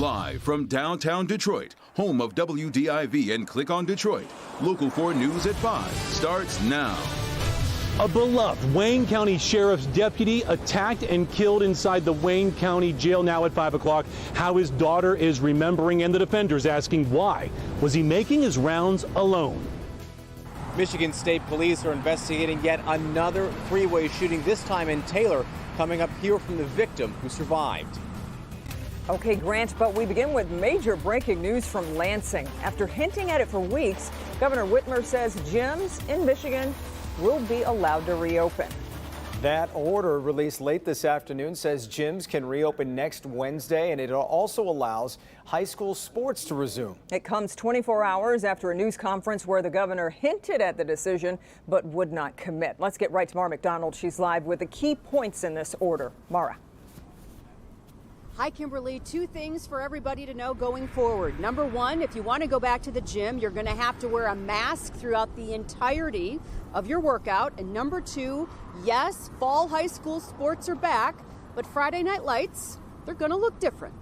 Live from downtown Detroit, home of WDIV and Click on Detroit, Local 4 News at 5 starts now. A beloved Wayne County Sheriff's deputy attacked and killed inside the Wayne County Jail now at 5 o'clock. How his daughter is remembering, and the defenders asking why was he making his rounds alone. Michigan State Police are investigating yet another freeway shooting, this time in Taylor. Coming up, here from the victim who survived. Okay, Grant, but we begin with major breaking news from Lansing. After hinting at it for weeks, Governor Whitmer says gyms in Michigan will be allowed to reopen. That order released late this afternoon says gyms can reopen next Wednesday, and it also allows high school sports to resume. It comes 24 hours after a news conference where the governor hinted at the decision but would not commit. Let's get right to Mara McDonald. She's live with the key points in this order. Mara. Hi, Kimberly. Two things for everybody to know going forward. Number one, if you want to go back to the gym, you're going to have to wear a mask throughout the entirety of your workout. And number two, yes, fall high school sports are back, but Friday Night Lights, they're going to look different.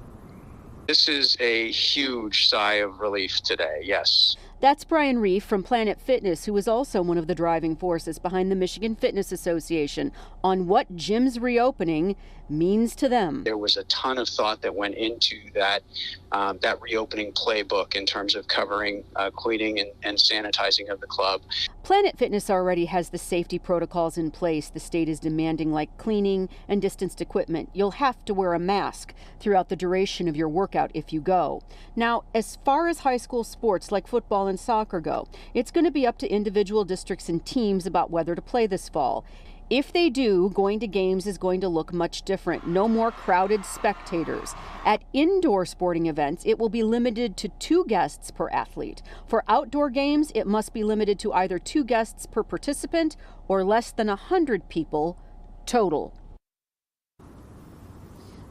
This is a huge sigh of relief today, yes. That's Brian Reef from Planet Fitness, who is also one of the driving forces behind the Michigan Fitness Association on what gyms reopening means to them. There was a ton of thought that went into that reopening playbook in terms of covering cleaning and sanitizing of the club. Planet Fitness already has the safety protocols in place the state is demanding, like cleaning and distanced equipment. You'll have to wear a mask throughout the duration of your workout if you go. Now, as far as high school sports like football and soccer go, it's going to be up to individual districts and teams about whether to play this fall. If they do, going to games is going to look much different. No more crowded spectators. At indoor sporting events, it will be limited to 2 guests per athlete. For outdoor games, it must be limited to either 2 guests per participant or less than 100 people total.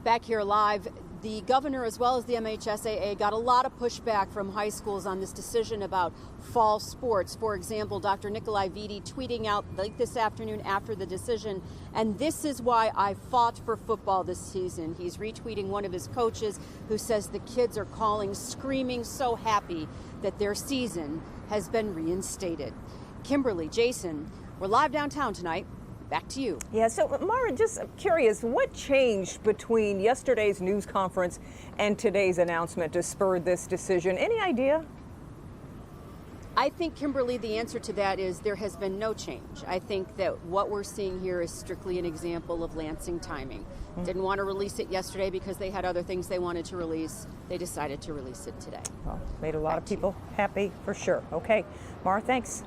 Back here live, the governor as well as the MHSAA got a lot of pushback from high schools on this decision about fall sports. For example, Dr. Nikolai Vitti tweeting out late this afternoon after the decision, and this is why I fought for football this season. He's retweeting one of his coaches who says the kids are calling, screaming, so happy that their season has been reinstated. Kimberly, Jason, we're live downtown tonight. Back to you. Yeah, so Mara, just curious, what changed between yesterday's news conference and today's announcement to spur this decision? Any idea? I think, Kimberly, the answer to that is there has been no change. I think that what we're seeing here is strictly an example of Lansing timing. Didn't want to release it yesterday because they had other things they wanted to release. They decided to release it today. Well, made a lot of people happy for sure. Okay, Mara, thanks.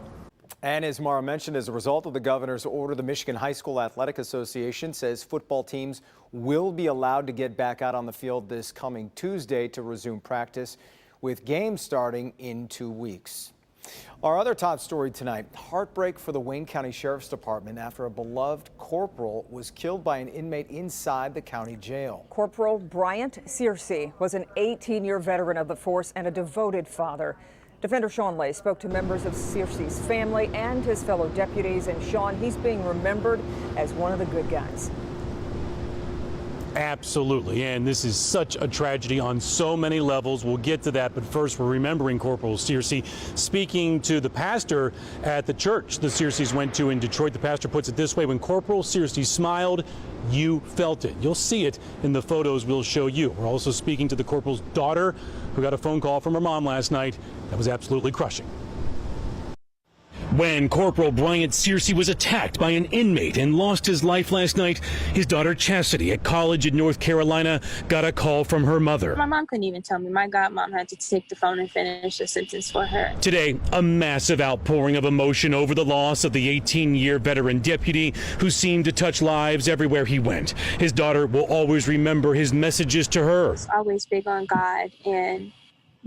And as Mara mentioned, as a result of the governor's order, the Michigan High School Athletic Association says football teams will be allowed to get back out on the field this coming Tuesday to resume practice, with games starting in 2 weeks. Our other top story tonight, heartbreak for the Wayne County Sheriff's Department after a beloved corporal was killed by an inmate inside the county jail. Corporal Bryant Searcy was an 18-year veteran of the force and a devoted father. Defender Sean Lay spoke to members of Searcy's family and his fellow deputies, and Sean, he's being remembered as one of the good guys. Absolutely, and this is such a tragedy on so many levels. We'll get to that, but first we're remembering Corporal Searcy. Speaking to the pastor at the church the Searcys went to in Detroit, the pastor puts it this way: when Corporal Searcy smiled, you felt it. You'll see it in the photos we'll show you. We're also speaking to the corporal's daughter, who got a phone call from her mom last night that was absolutely crushing. When Corporal Bryant Searcy was attacked by an inmate and lost his life last night, his daughter Chastity at college in North Carolina got a call from her mother. My mom couldn't even tell me. My godmom had to take the phone and finish the sentence for her. Today, a massive outpouring of emotion over the loss of the 18-year veteran deputy who seemed to touch lives everywhere he went. His daughter will always remember his messages to her. He's always big on God and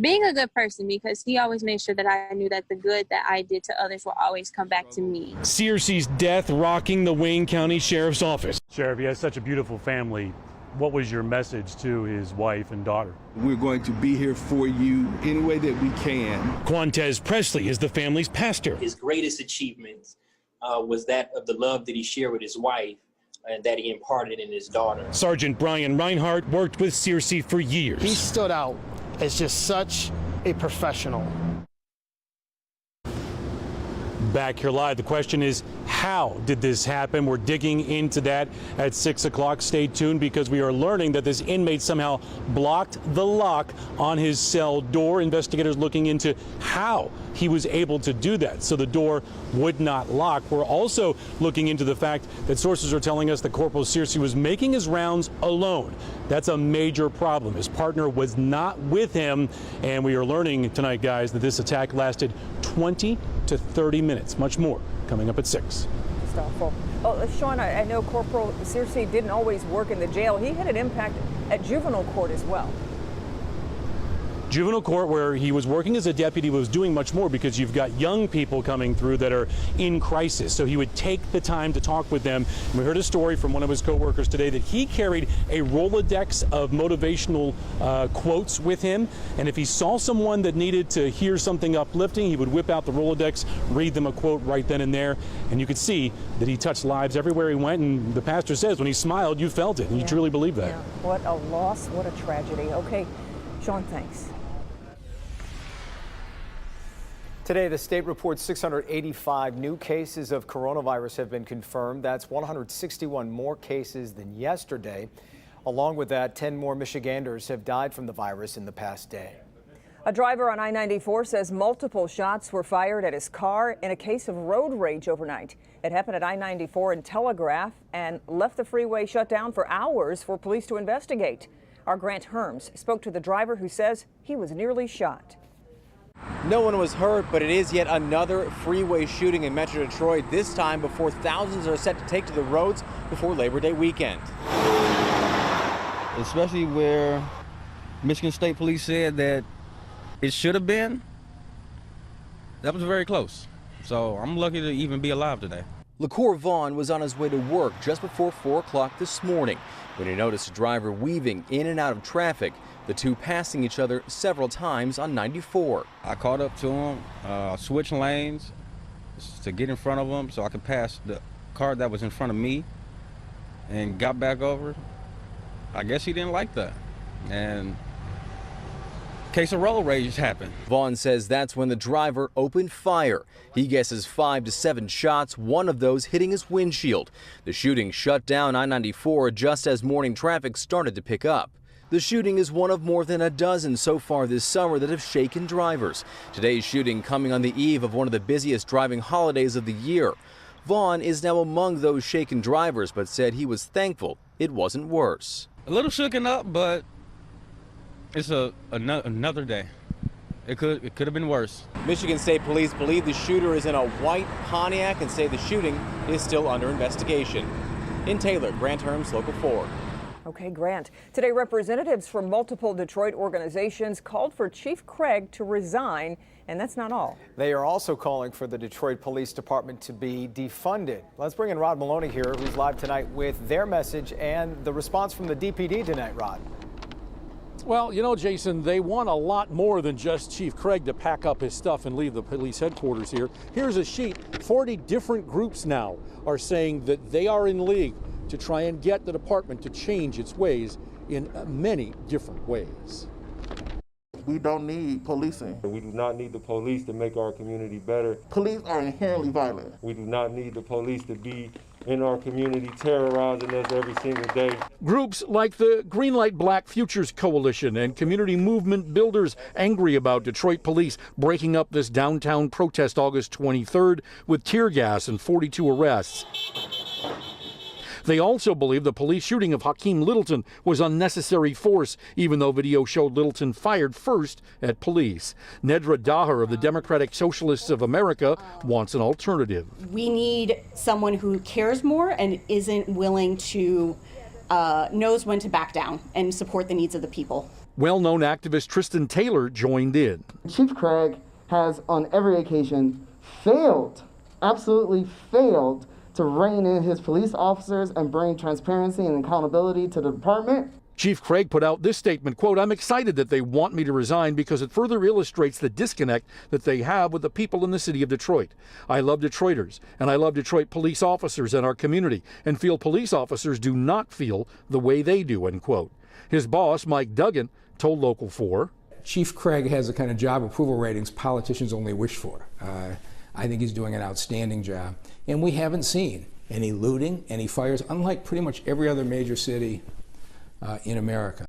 being a good person, because he always made sure that I knew that the good that I did to others will always come back to me. Searcy's death rocking the Wayne County Sheriff's Office. Sheriff, he has such a beautiful family. What was your message to his wife and daughter? We're going to be here for you any way that we can. Quantez Presley is the family's pastor. His greatest achievement was that of the love that he shared with his wife, and that he imparted in his daughter. Sergeant Brian Reinhardt worked with Searcy for years. He stood out as just such a professional. Back here live, the question is, how did this happen? We're digging into that at 6 o'clock. Stay tuned, because we are learning that this inmate somehow blocked the lock on his cell door. Investigators looking into how he was able to do that so the door would not lock. We're also looking into the fact that sources are telling us that Corporal Searcy was making his rounds alone. That's a major problem. His partner was not with him, and we are learning tonight, guys, that this attack lasted 20 to 30 minutes. Much more coming up at 6. Just awful. Oh, Sean, I know Corporal Searcy didn't always work in the jail. He had an impact at juvenile court as well. Juvenile court, where he was working as a deputy, was doing much more, because you've got young people coming through that are in crisis. So he would take the time to talk with them. And we heard a story from one of his co-workers today that he carried a Rolodex of motivational quotes with him. And if he saw someone that needed to hear something uplifting, he would whip out the Rolodex, read them a quote right then and there. And you could see that he touched lives everywhere he went. And the pastor says when he smiled, you felt it. And you truly believe that. Yeah. What a loss. What a tragedy. Okay, Sean, thanks. Today, the state reports 685 new cases of coronavirus have been confirmed. That's 161 more cases than yesterday. Along with that, 10 more Michiganders have died from the virus in the past day. A driver on I-94 says multiple shots were fired at his car in a case of road rage overnight. It happened at I-94 and Telegraph and left the freeway shut down for hours for police to investigate. Our Grant Herms spoke to the driver, who says he was nearly shot. No one was hurt, but it is yet another freeway shooting in Metro Detroit, this time before thousands are set to take to the roads before Labor Day weekend. Especially where Michigan State Police said that it should have been. That was very close. So I'm lucky to even be alive today. LaCour Vaughn was on his way to work just before 4 o'clock this morning when he noticed a driver weaving in and out of traffic, the two passing each other several times on 94. I caught up to him, switched lanes to get in front of him so I could pass the car that was in front of me, and got back over. I guess he didn't like that, and case of road rage happened. Vaughn says that's when the driver opened fire. He guesses 5 to 7 shots, one of those hitting his windshield. The shooting shut down I-94 just as morning traffic started to pick up. The shooting is one of more than a dozen so far this summer that have shaken drivers. Today's shooting coming on the eve of one of the busiest driving holidays of the year. Vaughn is now among those shaken drivers, but said he was thankful it wasn't worse. A little shooken up, but it's another day. It could have been worse. Michigan State Police believe the shooter is in a white Pontiac and say the shooting is still under investigation. In Taylor, Grant Herms, Local 4. Okay, Grant. Today, representatives from multiple Detroit organizations called for Chief Craig to resign, and that's not all. They are also calling for the Detroit Police Department to be defunded. Let's bring in Rod Maloney here, who's live tonight with their message and the response from the DPD tonight, Rod. Well, you know, Jason, they want a lot more than just Chief Craig to pack up his stuff and leave the police headquarters here. Here's a sheet. 40 different groups now are saying that they are in league to try and get the department to change its ways in many different ways. We don't need policing. We do not need the police to make our community better. Police are inherently violent. We do not need the police to be in our community terrorizing us every single day. Groups like the Greenlight Black Futures Coalition and community movement builders angry about Detroit police breaking up this downtown protest August 23rd with tear gas and 42 arrests. They also believe the police shooting of Hakeem Littleton was unnecessary force, even though video showed Littleton fired first at police. Nedra Daher of the Democratic Socialists of America wants an alternative. We need someone who cares more and isn't willing to, knows when to back down and support the needs of the people. Well-known activist Tristan Taylor joined in. Chief Craig has on every occasion failed, absolutely failed, to rein in his police officers and bring transparency and accountability to the department. Chief Craig put out this statement, quote, "I'm excited that they want me to resign because it further illustrates the disconnect that they have with the people in the city of Detroit. I love Detroiters, and I love Detroit police officers and our community, and feel police officers do not feel the way they do," end quote. His boss, Mike Duggan, told Local 4, Chief Craig has the kind of job approval ratings politicians only wish for. I think he's doing an outstanding job. And we haven't seen any looting, any fires, unlike pretty much every other major city in America.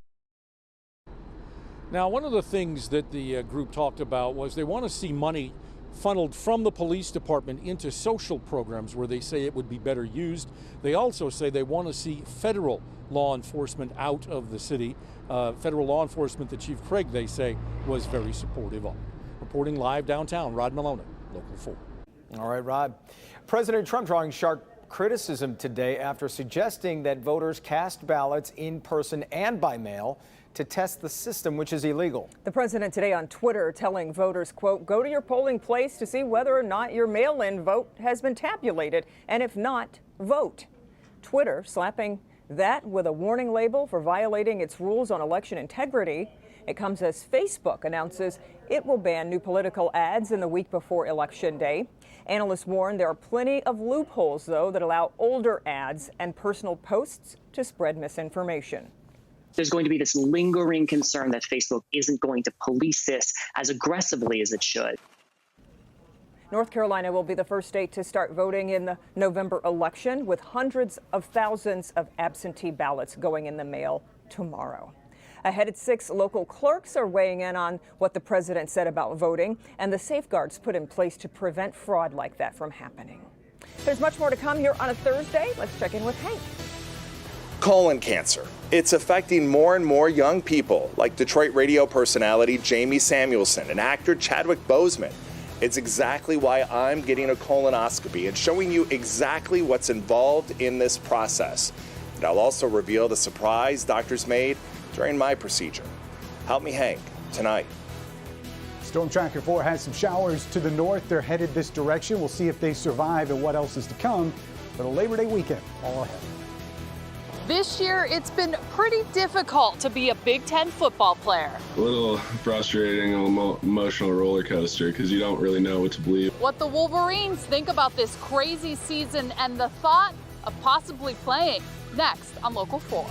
Now, one of the things that the group talked about was they want to see money funneled from the police department into social programs where they say it would be better used. They also say they want to see federal law enforcement out of the city. Federal law enforcement that Chief Craig, they say, was very supportive of. Reporting live downtown, Rod Maloney, Local 4. All right, Rod. President Trump drawing sharp criticism today after suggesting that voters cast ballots in person and by mail to test the system, which is illegal. The president today on Twitter telling voters, quote, "Go to your polling place to see whether or not your mail-in vote has been tabulated, and if not, vote." Twitter slapping that with a warning label for violating its rules on election integrity. It comes as Facebook announces it will ban new political ads in the week before Election Day. Analysts warn there are plenty of loopholes, though, that allow older ads and personal posts to spread misinformation. There's going to be this lingering concern that Facebook isn't going to police this as aggressively as it should. North Carolina will be the first state to start voting in the November election, with hundreds of thousands of absentee ballots going in the mail tomorrow. Ahead at 6, local clerks are weighing in on what the president said about voting and the safeguards put in place to prevent fraud like that from happening. There's much more to come here on a Thursday. Let's check in with Hank. Colon cancer. It's affecting more and more young people, like Detroit radio personality Jamie Samuelson and actor Chadwick Boseman. It's exactly why I'm getting a colonoscopy and showing you exactly what's involved in this process. And I'll also reveal the surprise doctors made during my procedure. Help me, Hank, tonight. Storm Tracker 4 has some showers to the north. They're headed this direction. We'll see if they survive and what else is to come for the Labor Day weekend. All ahead. This year, it's been pretty difficult to be a Big Ten football player. A little frustrating, emotional roller coaster because you don't really know what to believe. What the Wolverines think about this crazy season and the thought of possibly playing next on Local 4.